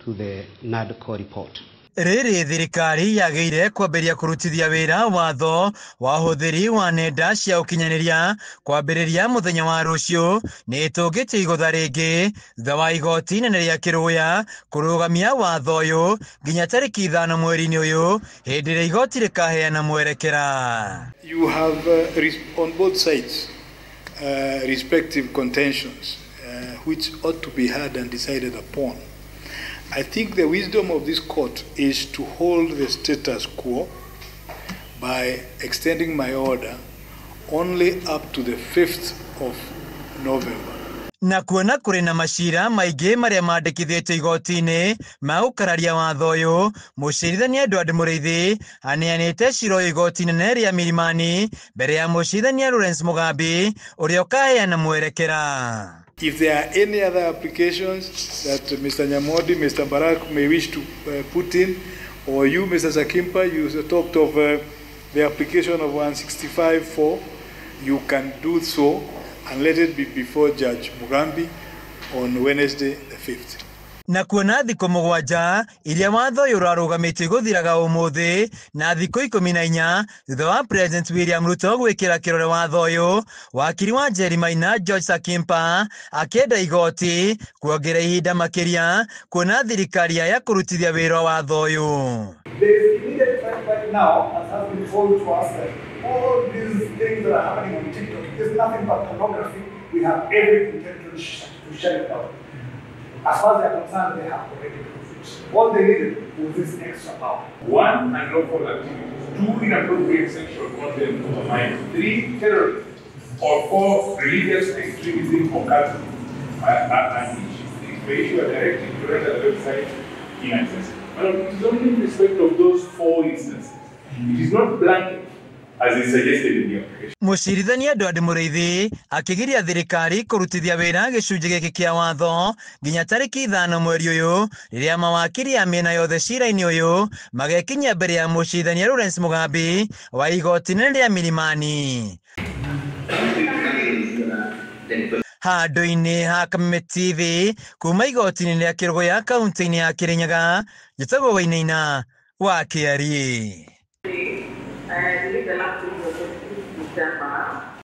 to the NADCO report. Riri thirikari yagĩire kwambĩrĩria kũrutithia wĩra watho wa ũhũthĩri wa nenda cia ũkinyanĩria kwambĩrĩria mũthenya wa rũciũ nĩ tũngĩtio igũtha rĩngĩ thutha wa igoti inene rĩa Kĩrũya kũrũgamia watho ũyũ nginya tarĩki 5 mweri-inĩ ũyũ hĩndĩ ĩrĩa igoti rĩkaheana mwerekera. You have on both sides respective contentions which ought to be heard and decided upon. I think the wisdom of this court is to hold the status quo by extending my order only up to the 5th of November. Na kuona kũrĩ na macira maingĩ marĩa mandĩkithĩtio igoti-inĩ ma gũkararia watho ũyũ, mũcirithania Edward Mũrĩithi aneanĩte cira ũyũ igoti inene rĩa Milimani mbere ya mũcirithania Lawrence Mugambi ũrĩa ũkaheana mwerekera. If there are any other applications that Mr. Nyamodi, Mr. Barak may wish to put in, or you, Mr. Sakimpa, you talked of the application of 165.4, you can do so and let it be before Judge Mugambi on Wednesday the 5th. Na kuona thikũ 7 iria watho ũyũ ũrarũgamĩtio gũthiraga ũmũthĩ na thikũ 14 thutha wa President William Ruto gwĩkĩra kĩrore watho ũyũ, wakiri wa Njeri Maina George Sakimpa akĩenda igoti kuongerera ihinda makĩria kuona thirikari ya kũrutithia wĩra watho ũyũ. Right now, as has been told to us, that all these things that are happening on TikTok is nothing but pornography. We have every intention to shut it down. As far as they are concerned, they have already proved it. All they needed was this extra power. 1, unlawful activities. 2, inappropriate sexual content of a minor. 3, terrorism. Or 4, religious extremism or culture. And each may issue a directive to render the website inaccessible. But it is only in respect of those 4 instances. It is not blanket, as is suggested in the application. Mũcirithania Edward Mũrĩithi akĩgiria thirikari kũrutithia wĩra gĩcunjĩ gĩkĩ kĩa watho nginya tarĩki 5 mweri ũyũ rĩrĩa mawakiri a mĩena yothe cira-inĩ ũyũ magekinyia mbere ya mũcirithania Lawrence Mugambi wa igoti inene rĩa Milimani. Handũ-inĩ ha Kameme TV kuma igoti inene rĩa Kĩrũya kaunti-inĩ ya Kĩrĩnyaga, njĩtagwo Wainaina wa Kĩarie.